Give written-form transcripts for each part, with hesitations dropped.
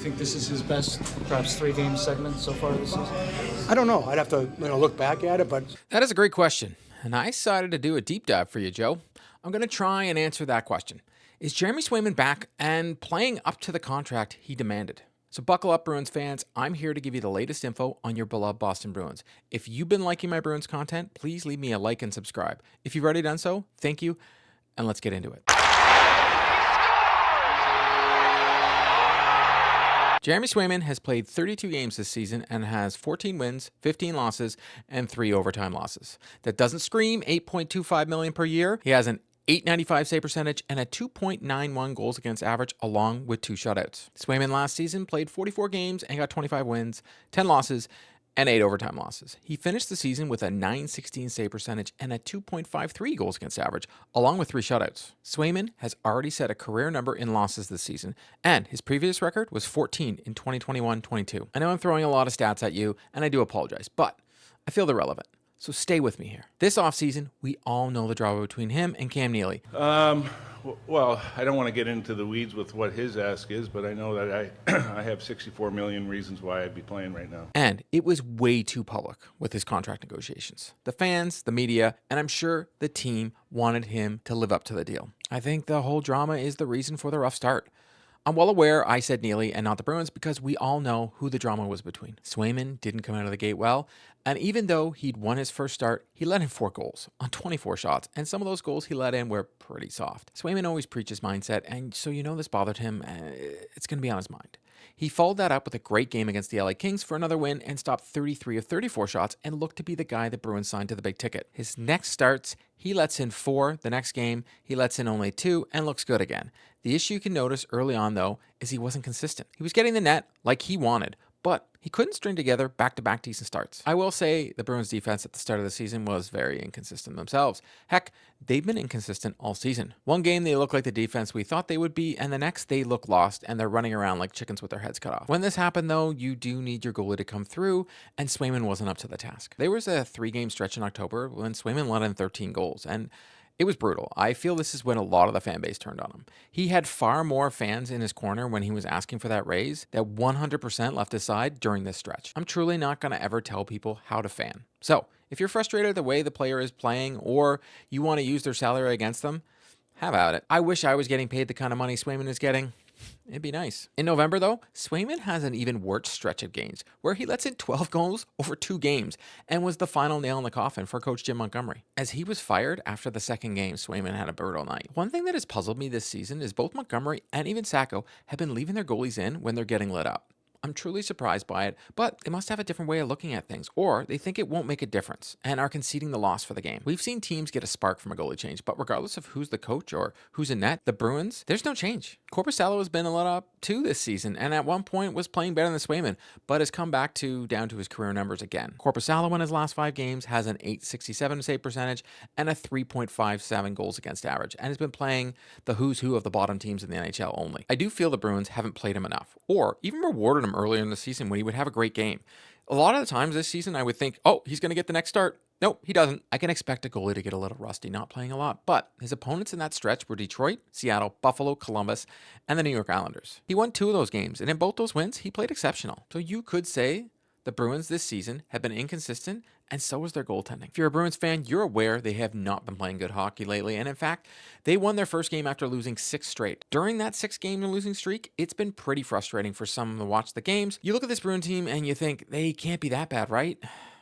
think this is his best, perhaps, 3-game segment so far this season? I don't know. I'd have to look back at it, but That is a great question, and I decided to do a deep dive for you, Joe. I'm going to try and answer that question. Is Jeremy Swayman back and playing up to the contract he demanded? So buckle up, Bruins fans. I'm here to give you the latest info on your beloved Boston Bruins. If you've been liking my Bruins content, please leave me a like and subscribe. If you've already done so, thank you, and let's get into it. Jeremy Swayman has played 32 games this season and has 14 wins, 15 losses, and 3 overtime losses. That doesn't scream $8.25 million per year. He has an .895 save percentage and a 2.91 goals against average, along with 2 shutouts. Swayman last season played 44 games and got 25 wins, 10 losses, and 8 overtime losses. He finished the season with a .916 save percentage and a 2.53 goals against average, along with 3 shutouts. Swayman has already set a career number in losses this season, and his previous record was 14 in 2021-22. I know I'm throwing a lot of stats at you, and I do apologize, but I feel they're relevant. So stay with me here. This offseason, we all know the drama between him and Cam Neely. Well, I don't want to get into the weeds with what his ask is, but I know that I have 64 million reasons why I'd be playing right now. And it was way too public with his contract negotiations. The fans, the media, and I'm sure the team wanted him to live up to the deal. I think the whole drama is the reason for the rough start. I'm well aware I said Neely and not the Bruins because we all know who the drama was between. Swayman didn't come out of the gate well, and even though he'd won his first start, he let in 4 goals on 24 shots, and some of those goals he let in were pretty soft. Swayman always preaches mindset, and so this bothered him. It's going to be on his mind. He followed that up with a great game against the LA Kings for another win and stopped 33 of 34 shots and looked to be the guy the Bruins signed to the big ticket. His next starts, he lets in 4. The next game, he lets in only 2 and looks good again. The issue you can notice early on, though, is he wasn't consistent. He was getting the net like he wanted, but he couldn't string together back-to-back decent starts. I will say the Bruins defense at the start of the season was very inconsistent themselves. Heck, they've been inconsistent all season. One game they look like the defense we thought they would be, and the next they look lost and they're running around like chickens with their heads cut off. When this happened, though, you do need your goalie to come through, and Swayman wasn't up to the task. There was a 3-game stretch in October when Swayman let in 13 goals, and it was brutal. I feel this is when a lot of the fan base turned on him. He had far more fans in his corner when he was asking for that raise that 100% left his side during this stretch. I'm truly not going to ever tell people how to fan. So, if you're frustrated at the way the player is playing or you want to use their salary against them, have at it. I wish I was getting paid the kind of money Swayman is getting. It'd be nice. In November, though, Swayman has an even worse stretch of games where he lets in 12 goals over 2 games and was the final nail in the coffin for Coach Jim Montgomery. As he was fired after the second game, Swayman had a brutal night. One thing that has puzzled me this season is both Montgomery and even Sacco have been leaving their goalies in when they're getting lit up. I'm truly surprised by it, but they must have a different way of looking at things, or they think it won't make a difference and are conceding the loss for the game. We've seen teams get a spark from a goalie change, but regardless of who's the coach or who's in net, the Bruins, there's no change. Korpisalo has been let up too this season, and at one point was playing better than Swayman, but has come back down to his career numbers again. Korpisalo in his last 5 games has an .867 save percentage and a 3.57 goals against average, and has been playing the who's who of the bottom teams in the NHL only. I do feel the Bruins haven't played him enough, or even rewarded him earlier in the season when he would have a great game. A lot of the times this season, I would think, oh, he's going to get the next start. Nope, he doesn't. I can expect a goalie to get a little rusty, not playing a lot, but his opponents in that stretch were Detroit, Seattle, Buffalo, Columbus, and the New York Islanders. He won 2 of those games, and in both those wins, he played exceptional. So you could say the Bruins this season have been inconsistent, and so is their goaltending. If you're a Bruins fan, you're aware they have not been playing good hockey lately, and in fact, they won their first game after losing 6 straight. During that 6-game losing streak, it's been pretty frustrating for some to watch the games. You look at this Bruins team and you think, they can't be that bad, right?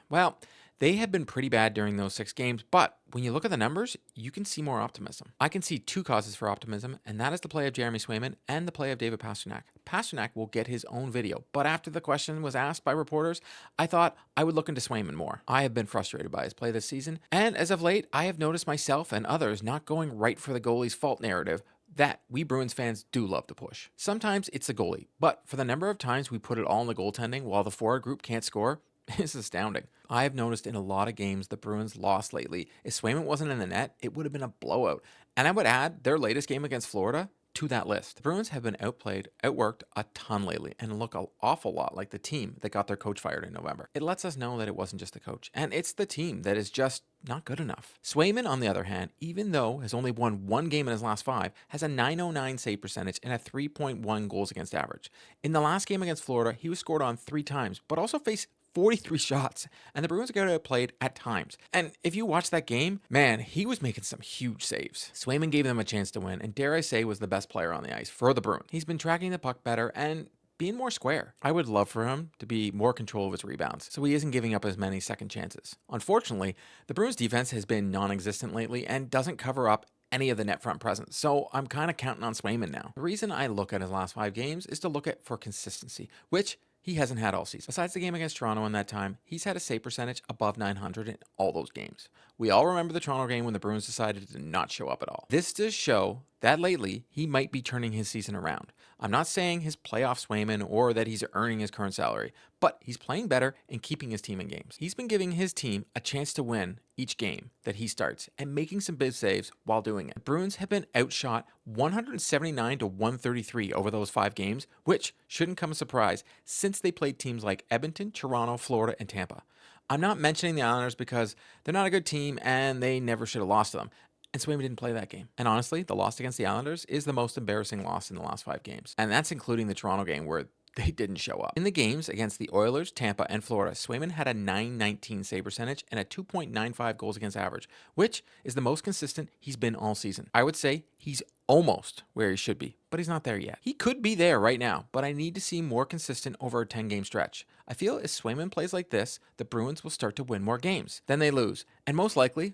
Well, they have been pretty bad during those 6 games, but when you look at the numbers, you can see more optimism. I can see 2 causes for optimism, and that is the play of Jeremy Swayman and the play of David Pastrnak. Pastrnak will get his own video, but after the question was asked by reporters, I thought I would look into Swayman more. I have been frustrated by his play this season, and as of late, I have noticed myself and others not going right for the goalie's fault narrative that we Bruins fans do love to push. Sometimes it's the goalie, but for the number of times we put it all in the goaltending while the forward group can't score, it's astounding. I have noticed in a lot of games the Bruins lost lately. If Swayman wasn't in the net, it would have been a blowout. And I would add, their latest game against Florida, to that list. The Bruins have been outplayed, outworked a ton lately, and look an awful lot like the team that got their coach fired in November. It lets us know that it wasn't just the coach, and it's the team that is just not good enough. Swayman, on the other hand, even though has only won 1 game in his last 5, has a .909 save percentage and a 3.1 goals against average. In the last game against Florida, he was scored on 3 times, but also faced 43 shots, and the Bruins got outplayed at times. And if you watch that game, man, he was making some huge saves. Swayman gave them a chance to win, and dare I say was the best player on the ice for the Bruins. He's been tracking the puck better and being more square. I would love for him to be more control of his rebounds, so he isn't giving up as many second chances. Unfortunately, the Bruins defense has been non-existent lately and doesn't cover up any of the net front presence, so I'm kind of counting on Swayman now. The reason I look at his last 5 games is to look at for consistency, which he hasn't had all season. Besides the game against Toronto in that time, he's had a save percentage above .900 in all those games. We all remember the Toronto game when the Bruins decided to not show up at all. This does show that lately he might be turning his season around. I'm not saying his playoff Swayman or that he's earning his current salary, but he's playing better and keeping his team in games. He's been giving his team a chance to win each game that he starts and making some big saves while doing it. The Bruins have been outshot 179 to 133 over those 5 games, which shouldn't come as a surprise since they played teams like Edmonton, Toronto, Florida, and Tampa. I'm not mentioning the Islanders because they're not a good team and they never should have lost to them. And Swayman didn't play that game. And honestly, the loss against the Islanders is the most embarrassing loss in the last 5 games. And that's including the Toronto game where they didn't show up. In the games against the Oilers, Tampa, and Florida, Swayman had a .919 save percentage and a 2.95 goals against average, which is the most consistent he's been all season. I would say he's almost where he should be, but he's not there yet. He could be there right now, but I need to see more consistent over a 10-game stretch. I feel if Swayman plays like this, the Bruins will start to win more games. Then they lose, and most likely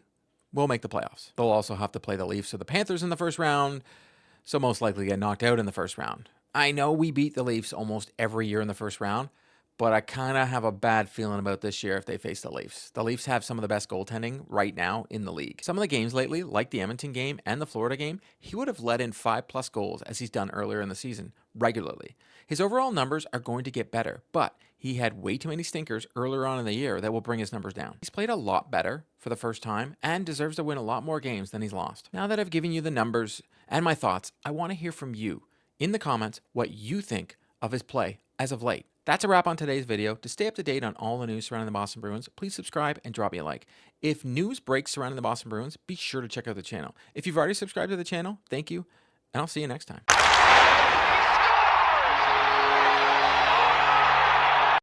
will make the playoffs. They'll also have to play the Leafs or the Panthers in the first round, so most likely get knocked out in the first round. I know we beat the Leafs almost every year in the first round, but I kind of have a bad feeling about this year if they face the Leafs. The Leafs have some of the best goaltending right now in the league. Some of the games lately, like the Edmonton game and the Florida game, he would have let in 5+ goals as he's done earlier in the season, regularly. His overall numbers are going to get better, but he had way too many stinkers earlier on in the year that will bring his numbers down. He's played a lot better for the first time and deserves to win a lot more games than he's lost. Now that I've given you the numbers and my thoughts, I want to hear from you in the comments what you think of his play as of late. That's a wrap on today's video. To stay up to date on all the news surrounding the Boston Bruins, please subscribe and drop me a like. If news breaks surrounding the Boston Bruins, be sure to check out the channel. If you've already subscribed to the channel, thank you, and I'll see you next time.